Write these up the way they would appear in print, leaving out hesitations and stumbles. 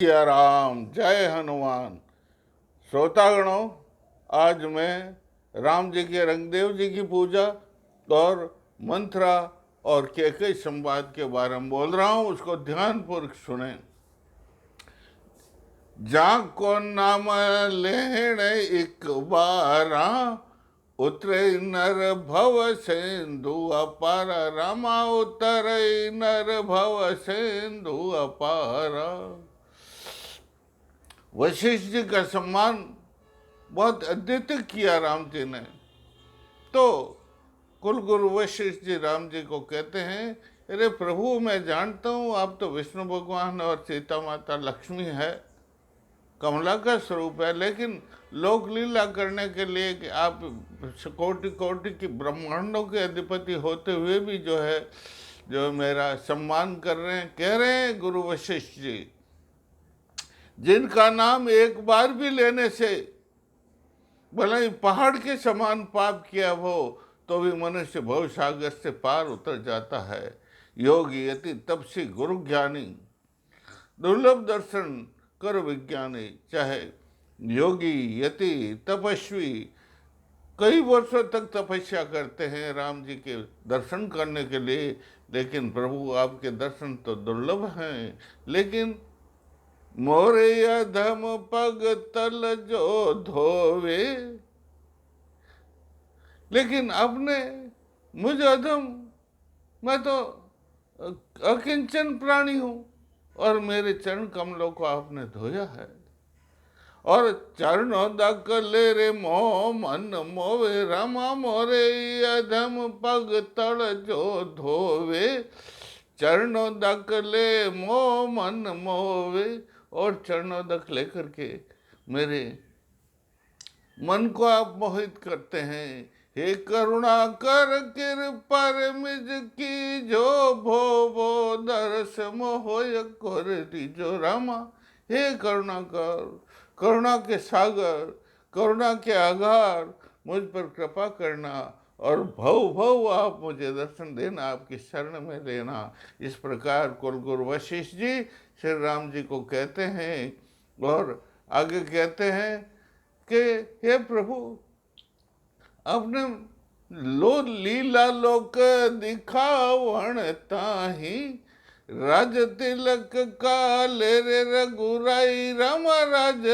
सिया राम, जय हनुमान। श्रोतागणों, आज मैं राम जी के रंगदेव जी की पूजा और मंत्रा और कैकेयी संवाद के बारे में बोल रहा हूं। उसको ध्यानपूर्वक सुने। जाको नाम लेण एक बारा, उतरे नर भव सिंधु अपार। रामा उतरे नर भव सिंधु अपारा। वशिष्ठ जी का सम्मान बहुत अद्वितीय किया राम जी ने। तो कुलगुरु वशिष्ठ जी राम जी को कहते हैं, अरे प्रभु, मैं जानता हूँ आप तो विष्णु भगवान और सीता माता लक्ष्मी है, कमला का स्वरूप है, लेकिन लोक लीला करने के लिए कि आप कोटि कोटि की ब्रह्मांडों के अधिपति होते हुए भी जो मेरा सम्मान कर रहे हैं, कह रहे हैं गुरु वशिष्ठ जी, जिनका नाम एक बार भी लेने से भले ही पहाड़ के समान पाप किया हो तो भी मनुष्य भव सागर से पार उतर जाता है। योगी यति तपसी गुरु ज्ञानी, दुर्लभ दर्शन कर विज्ञानी। चाहे योगी यति तपस्वी कई वर्षों तक तपस्या करते हैं राम जी के दर्शन करने के लिए, लेकिन प्रभु आपके दर्शन तो दुर्लभ हैं। लेकिन मोरे अधम पग तल जो धोवे, लेकिन आपने मुझ अधम, मैं तो अकिंचन प्राणी हूं, और मेरे चरण कमलों को आपने धोया है। और चरणों दकले रे मोह मन मोवे, रामा मोरे अधम पग तल जो धोवे। चरणों दकले मोह मन मोवे, और चरणों दक लेकर के मेरे मन को आप मोहित करते हैं। हे करुणा कर कृपा मिज की, जो भो दरस मोह कर दीजो रामा। हे करुणा कर, करुणा के सागर, करुणा के आगार, मुझ पर कृपा करना और भव भव आप मुझे दर्शन देना, आपकी शरण में लेना। इस प्रकार कुलगुरु वशिष्ठ जी श्री राम जी को कहते हैं, और आगे कहते हैं कि हे प्रभु, आपने लीला लोक दिखावण ताही, राज तिलक काले रे रघुराई। राम राज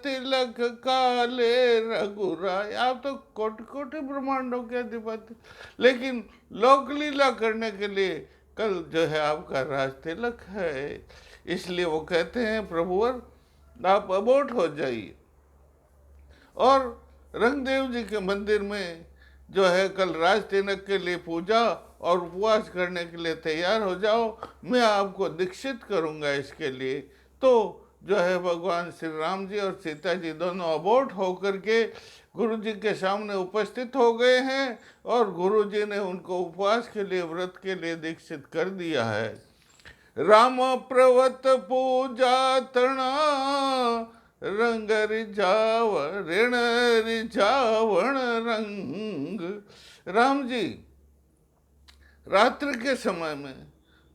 तिलक काले रघुराई। आप तो कोटि कोटि ब्रह्मांडों के अधिपति, लेकिन लोक लीला करने के लिए कल जो है आपका राज तिलक है। इसलिए वो कहते हैं, प्रभुवर आप अबोट हो जाइए और रंगदेव जी के मंदिर में जो है कल राज तिलक के लिए पूजा और उपवास करने के लिए तैयार हो जाओ। मैं आपको दीक्षित करूंगा इसके लिए। तो जो है भगवान श्री राम जी और सीता जी दोनों अबोट होकर के गुरु जी के सामने उपस्थित हो गए हैं, और गुरु जी ने उनको उपवास के लिए, व्रत के लिए दीक्षित कर दिया है। राम प्रवत पूजा तृणा, रंग ऋण रिझावण रंग। राम जी रात्रि के समय में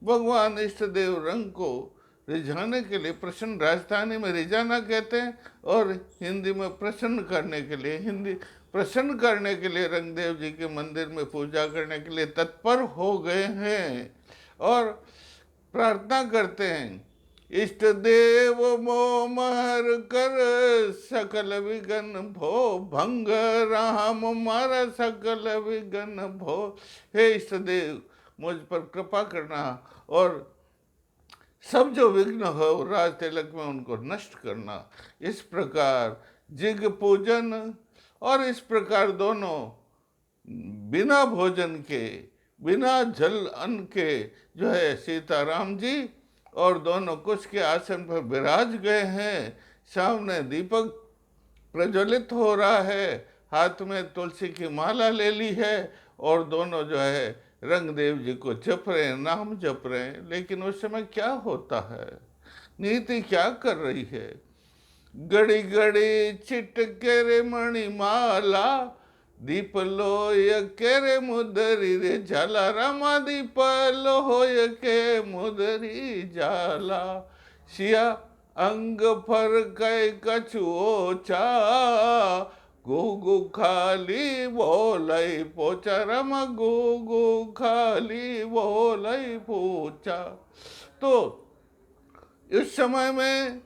भगवान इष्ट देव रंग को रिझाने के लिए, प्रसन्न राजधानी में रिझाना कहते हैं, और हिंदी में प्रसन्न करने के लिए, प्रसन्न करने के लिए रंगदेव जी के मंदिर में पूजा करने के लिए तत्पर हो गए हैं, और प्रार्थना करते हैं, इष्ट देव मोमहर कर सकल विघन भो, भंग राम मारा सकल विघन भो। हे इष्ट देव, मुझ पर कृपा करना और सब जो विघ्न हो राज तिलक में उनको नष्ट करना। इस प्रकार जिग पूजन, और इस प्रकार दोनों बिना भोजन के, बिना जल अन्न के जो है सीता राम जी और दोनों कुश के आसन पर विराज गए हैं। सामने दीपक प्रज्वलित हो रहा है, हाथ में तुलसी की माला ले ली है, और दोनों जो है रंगदेव जी को जप रहे हैं, नाम जप रहे हैं। लेकिन उस समय क्या होता है, नीति क्या कर रही है? गड़ी गड़ी छिटके रे मणिमाला, दीप लोय के रे मुदरी रे जाला। रामा दीप लोय के मुदरी जाला। सिया अंग फर कै कछुओ चा, गुगु खाली बोलै पोचा, रम गुगु खाली बोलै पोचा। तो इस समय में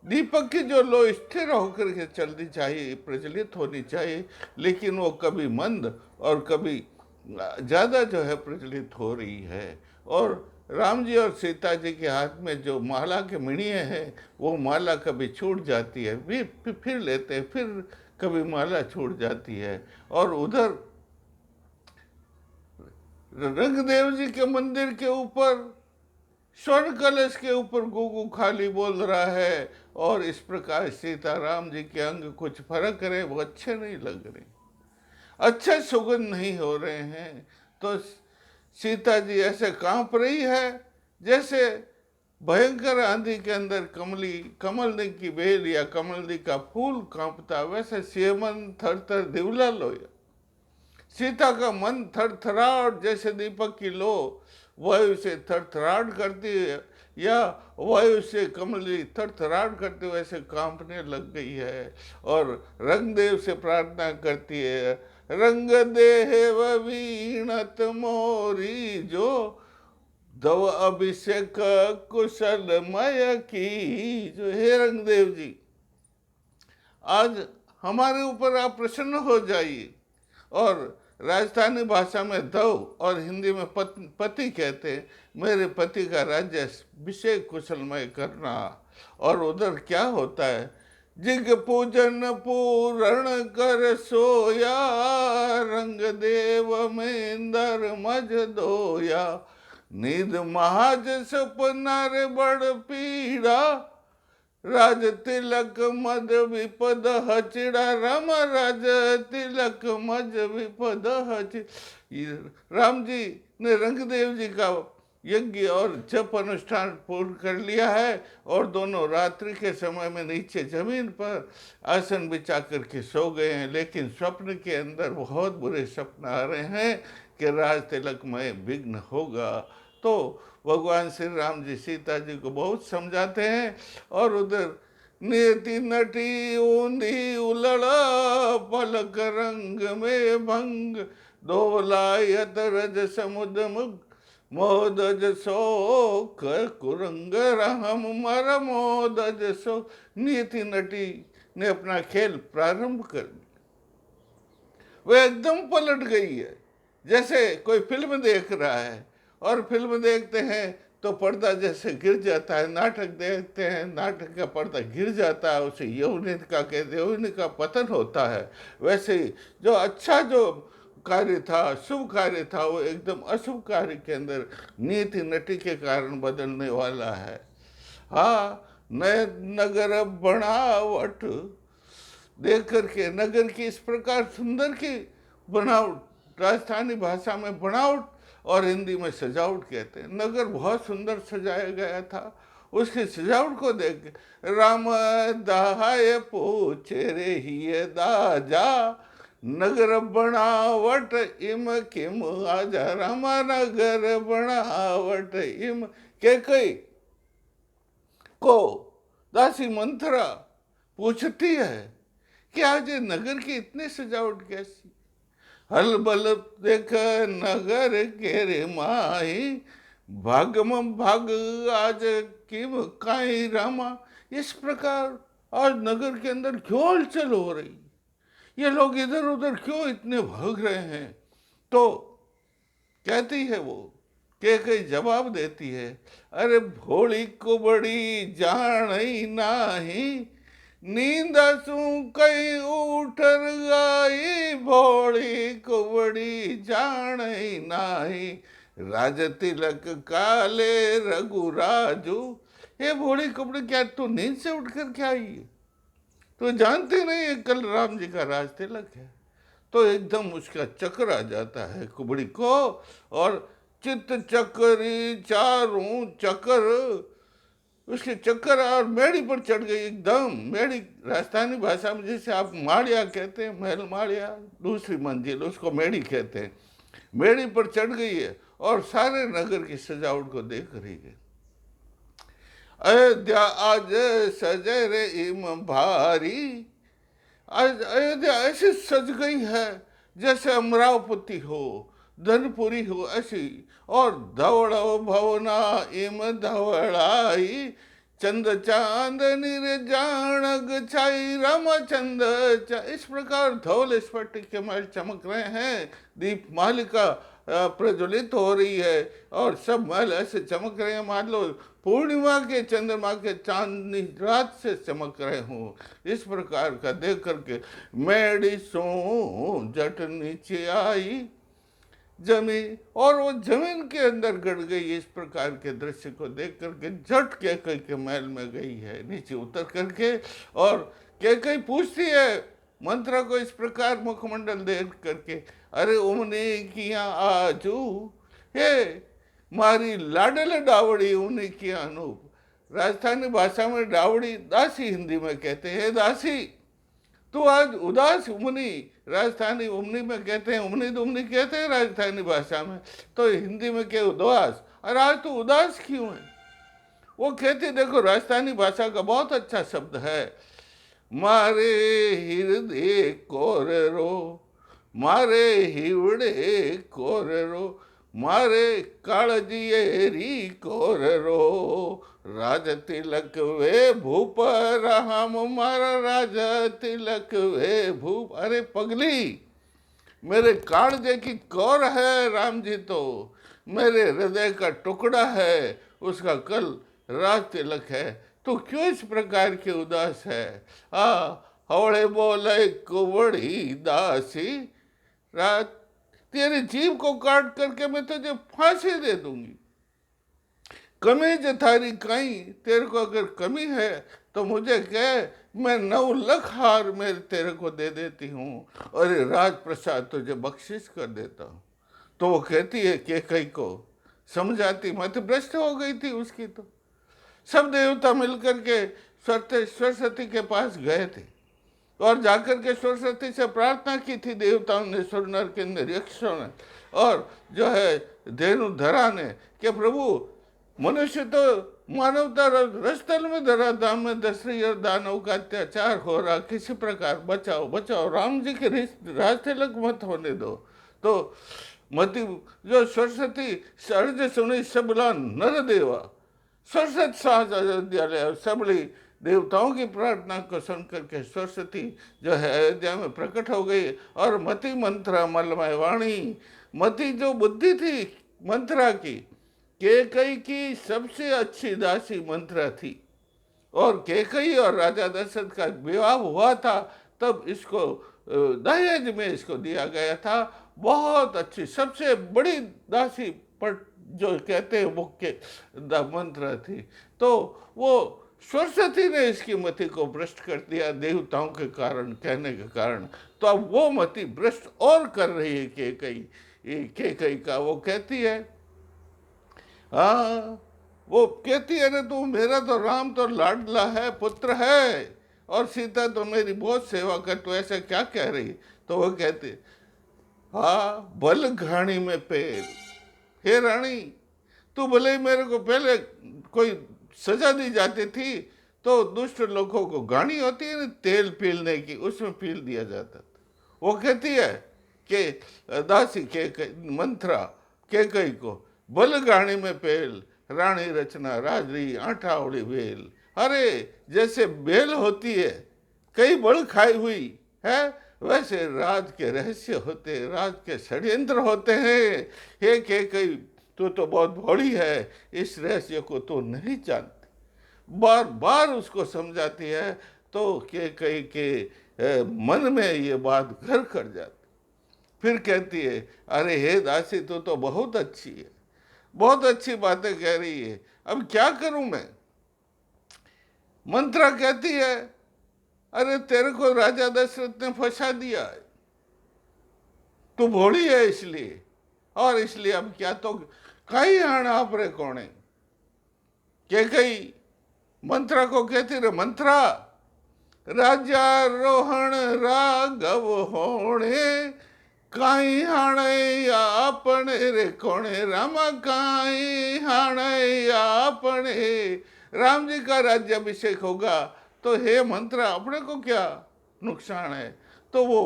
दीपक की जो लो स्थिर होकर के चलनी चाहिए, प्रज्वलित होनी चाहिए, लेकिन वो कभी मंद और कभी ज़्यादा जो है प्रज्वलित हो रही है। और राम जी और सीता जी के हाथ में जो माला के मिणिये हैं, वो माला कभी छूट जाती है, फिर लेते हैं, फिर कभी माला छूट जाती है। और उधर रंगदेव जी के मंदिर के ऊपर स्वर्ण कलश के ऊपर गुगु खाली बोल रहा है, और इस प्रकार सीताराम जी के अंग कुछ फर्क रहे, वो अच्छे नहीं लग रहे, अच्छे सुगंध नहीं हो रहे हैं। तो सीता जी ऐसे कांप रही है जैसे भयंकर आंधी के अंदर कमलनी की बेल या कमलनी का फूल कांपता, वैसे सियमन थर थर दिवला लोया। सीता का मन थरथराहट जैसे दीपक की लो वायु से थरथराहट करती है, या वायु से कमली थरथराहट करते हुए ऐसे कांपने लग गई है। और रंगदेव से प्रार्थना करती है, रंग देव वीणत मोरी जो, दव अभिषेक कुशलमय की जो। हे रंगदेव जी, आज हमारे ऊपर आप प्रसन्न हो जाइए। और राजस्थानी भाषा में दव और हिंदी में पति कहते हैं, मेरे पति का राज्य अभिषेक कुशलमय करना। और उधर क्या होता है, जिग पूजन पूरण कर सोया, रंग देव में इंदर मज दोया, नींद महाज सपना रे बड़ पीड़ा, राज तिलक मद विपद हचिड़ा, राम राज तिलक मद विपद हचिड़ा। राम जी ने रंगदेव जी का यज्ञ और जप अनुष्ठान पूर्ण कर लिया है, और दोनों रात्रि के समय में नीचे जमीन पर आसन बिछा करके सो गए हैं। लेकिन स्वप्न के अंदर बहुत बुरे स्वप्न आ रहे हैं कि राज तिलक में विघ्न होगा। तो भगवान श्री राम जी सीता जी को बहुत समझाते हैं। और उधर नियति नटी ऊंधी उलड़ा, पलक रंग में भंग, दोलायत रज समुद्र मुग, मोदज सो कुरंग रहम मर मोदज सो। नियति नटी ने अपना खेल प्रारंभ कर दिया, वो एकदम पलट गई है, जैसे कोई फिल्म देख रहा है, और फिल्म देखते हैं तो पर्दा जैसे गिर जाता है, नाटक देखते हैं नाटक का पर्दा गिर जाता है, उसे यौवनिक का कहते हैं, यौवनिक का पतन होता है। वैसे ही जो अच्छा जो कार्य था, शुभ कार्य था, वो एकदम अशुभ कार्य के अंदर नीति नटी के कारण बदलने वाला है। हाँ, नए नगर बनावट देख करके, नगर की इस प्रकार सुंदर की बनावट, राजस्थानी भाषा में बनावट और हिंदी में सजावट कहते हैं। नगर बहुत सुंदर सजाया गया था, उसकी सजावट को देख के राम दहाय पूछे रे ही दाजा, नगर बनावट इम किम आजा, रामा नगर बनावट इम। कैकई को दासी मंथरा पूछती है कि आज ये नगर की इतनी सजावट कैसी, हल बल देख नगर के रे माही, भागम भाग आज किम काई रामा। इस प्रकार आज नगर के अंदर क्यों हलचल हो रही, ये लोग इधर उधर क्यों इतने भाग रहे हैं। तो कहती है वो, कई जवाब देती है, अरे भोली को बड़ी जान ही नाही, नींद सू कई उठर गाई, भोली को बड़ी जान ही नाही, राज तिलक काले रघुराजू। हे भोली कपड़े, क्या तू नींद से उठ कर क्या आई है? तो जानती नहीं है कल राम जी का राज तिलक है। तो एकदम उसका चक्कर आ जाता है कुबड़ी को, और चित्त चक्री चारों चक्कर, उसके चक्कर और मेड़ी पर चढ़ गई एकदम। मेड़ी राजस्थानी भाषा में जैसे आप माड़िया कहते हैं, महल माड़िया, दूसरी मंजिल, उसको मेड़ी कहते हैं। मेड़ी पर चढ़ गई है और सारे नगर की सजावट को देख रही है। अयोध्या आज सजे रे इम भारी। आज अयोध्या ऐसी सज गई है जैसे अमरावती हो, धनपुरी हो, ऐसी। और धवड़ो भवना इम धवड़ाई, चंद चांदनी रे जानग छाई, रामचंद इस प्रकार धवल स्फटिक के महल चमक रहे हैं, दीप मालिका प्रज्वलित हो रही है और सब महल ऐसे चमक रहे हैं मान लो पूर्णिमा के चंद्रमा के चांदनी रात से चमक रहे हूँ। इस प्रकार का देख करके मेडी सो जट नीचे आई जमीन, और वो जमीन के अंदर गड़ गई। इस प्रकार के दृश्य को देख करके झट कैकई के महल में गई है नीचे उतर करके, और कैकई पूछती है मंत्रा को इस प्रकार मुखमंडल देख करके, अरे उमने किया आजू, हे मारी लाडल डावड़ी उमने किया अनूप। राजस्थानी भाषा में डावड़ी दासी हिंदी में कहते हैं दासी, तो आज उदास उमनी, राजस्थानी उमनी में कहते हैं, उमनी तो उमनी कहते हैं राजस्थानी भाषा में, तो हिंदी में क्या उदास, और आज तो उदास क्यों है। वो कहते देखो राजस्थानी भाषा का बहुत अच्छा शब्द है, मारे हृदय कोर रो, मारे हिवड़े कोर रो, मारे कालजिए री कोर रो, राज तिलक वे भूप राम, मारा राज तिलक वे भूप। अरे पगली, मेरे कालजे की कौर है राम जी, तो मेरे हृदय का टुकड़ा है, उसका कल राज तिलक है, तो क्यों इस प्रकार की उदास है। हवड़े बोले कुबड़ी दासी, रात तेरी जीभ को काट करके मैं तुझे फांसी दे दूंगी। कमीज थारी कहीं, तेरे को अगर कमी है तो मुझे कह, मैं 9 लाख हार में तेरे को दे देती हूँ और राज प्रसाद तुझे बख्शिश कर देता हूँ। तो वो कहती है कैकई को समझाती, मत भ्रष्ट हो गई थी उसकी। तो सब देवता मिलकर के सरस्वती के पास गए थे और जाकर के सरस्वती से प्रार्थना की थी देवताओं ने, सुरनर के यक्षों ने और जो है धेनुधरा ने, कि प्रभु मनुष्य तो मानवता रसतल में धरा, धाम में दशरथी और दानव का अत्याचार हो रहा, किसी प्रकार बचाओ बचाओ, राम जी के राज तिलक मत होने दो। तो मति जो सरस्वती सर्ज सुनी सबला नर देवा, सरस्वत साज अयोध्या सबली देवताओं की प्रार्थना को सुन करके सरस्वती जो है अयोध्या में प्रकट हो गई। और मति मंत्रा मलमय वाणी, मति जो बुद्धि थी मंत्रा की, कैकई की सबसे अच्छी दासी मंत्रा थी, और कैकई और राजा दशरथ का विवाह हुआ था तब इसको दहेज में इसको दिया गया था। बहुत अच्छी सबसे बड़ी दासी पर जो कहते हैं मुख्य मंत्रा थी। तो वो सरस्वती ने इसकी मति को भ्रष्ट कर दिया देवताओं के कारण, कहने के कारण। तो अब वो मति भ्रष्ट और कर रही है कैकई का। वो कहती है, हाँ वो कहती है, अरे तू मेरा तो राम तो लाडला है, पुत्र है, और सीता तो मेरी बहुत सेवा कर, तू ऐसा क्या कह रही। तो वो कहती, हाँ बल घाणी में पेल, हे रानी तू भले मेरे को पहले कोई सजा दी जाती थी तो दुष्ट लोगों को घाणी होती है ना तेल पीलने की, उसमें पील दिया जाता था। वो कहती है कि दासी के मंत्रा कैकई को, बल घाणी में पेल रानी रचना राजरी आठावड़ी बेल। अरे जैसे बेल होती है कई बल खाई हुई है, वैसे राज के रहस्य होते, राज के षड्यंत्र होते हैं। हे कैकई तू तो बहुत भोली है, इस रहस्य को तो नहीं जानती। बार बार उसको समझाती है तो कैकई के मन में ये बात घर कर जाती। फिर कहती है, अरे हे दासी तू तो बहुत अच्छी है, बहुत अच्छी बातें कह रही है, अब क्या करूं मैं। मंत्रा कहती है, अरे तेरे को राजा दशरथ ने फंसा दिया है, तू भोली है इसलिए, और इसलिए अब क्या तो कई हण आप रे कोणे। कैकई मंत्रा को कहती रे मंत्रा, राजारोहण राघव होणे, काई हाणे आपने रे कोणे, रामा काई हाणे आपने, राम जी का राज्याभिषेक होगा तो हे मंत्रा अपने को क्या नुकसान है। तो वो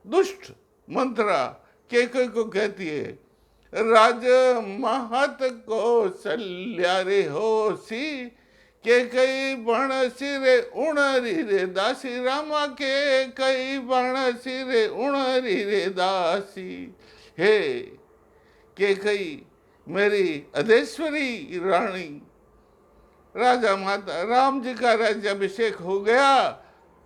दुष्ट मंत्रा कैकेयी को कहती है, राज महत कौशल्या रे होसी, कैकेयी बण सिरे उणरी रे दासी, रामा कैकेयी बण सिरे उणरी रे दासी। हे कैकेयी मेरी अधेश्वरी रानी, राजा माता राम जी का राज्याभिषेक हो गया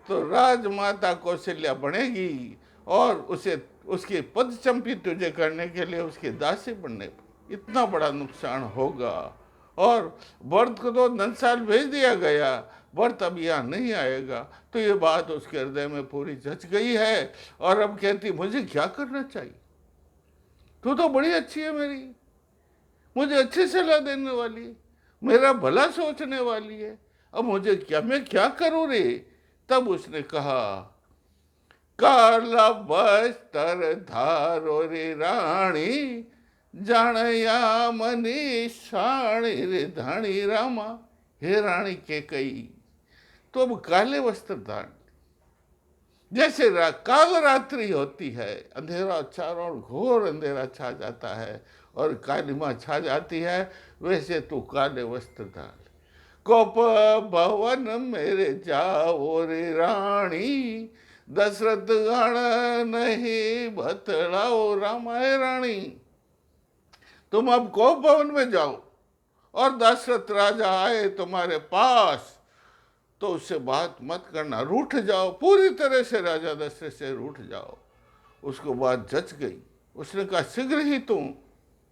तो राजमाता कौशल्या बनेगी और उसे उसकी पदचंपी तुझे करने के लिए उसकी दासी बनने, इतना बड़ा नुकसान होगा। और भरत को तो नंदसाल भेज दिया गया, भरत अब यहाँ नहीं आएगा। तो ये बात उसके हृदय में पूरी जच गई है और अब कहती मुझे क्या करना चाहिए, तू तो बड़ी अच्छी है मेरी, मुझे अच्छी सलाह देने वाली है, मेरा भला सोचने वाली है, अब मुझे क्या, मैं क्या करूं रे। तब उसने कहा, काला वस्त्र धारो रे रानी, जाणया मनी शाणी रे धाणी रामा। हे रानी कैकेयी, तो अब काले वस्त्र धारण, जैसे काल रात्रि होती है, अंधेरा चारों ओर घोर अंधेरा छा जाता है और कालिमा छा जाती है, वैसे तू काले वस्त्र धार। कोप भवन मेरे जाओ रे रानी, दशरथ गण नहीं बतलाओ रामा। है रानी, तुम अब कोप भवन में जाओ और दशरथ राजा आए तुम्हारे पास तो उससे बात मत करना, रूठ जाओ, पूरी तरह से राजा दशरथ से रूठ जाओ। उसको बात जच गई, उसने कहा शीघ्र ही तुम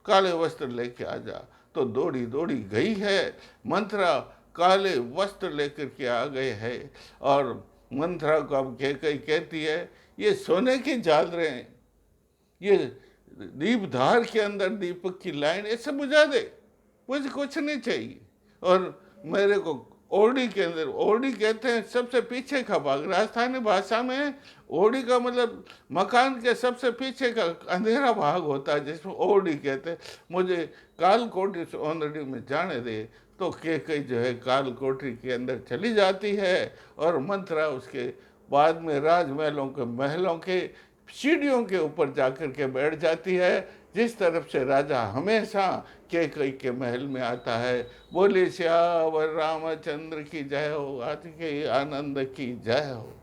काले वस्त्र लेके आ जा। तो दौड़ी दौड़ी गई है, मंत्रा काले वस्त्र लेकर के आ गए हैं। और मंत्रा को अब कैकेयी कहती है, ये सोने की झालरें, ये दीपधार के अंदर दीपक की लाइन ऐसे बुझा दे, मुझे कुछ नहीं चाहिए। और मेरे को ओरडी के अंदर, ओरडी कहते हैं सबसे पीछे का भाग, राजस्थानी भाषा में ओरडी का मतलब मकान के सबसे पीछे का अंधेरा भाग होता है जिसमें ओरडी कहते हैं। मुझे काल कोठरी ओरडी में जाने दे। तो कैकेयी जो है काल कोठरी के अंदर चली जाती है और मंत्रा उसके बाद में राजमहलों के महलों के सीढ़ियों के ऊपर जाकर के बैठ जाती है, जिस तरफ से राजा हमेशा कैकेयी के महल में आता है। बोले श्यावर रामचंद्र की जय हो, आज के आनंद की जय हो।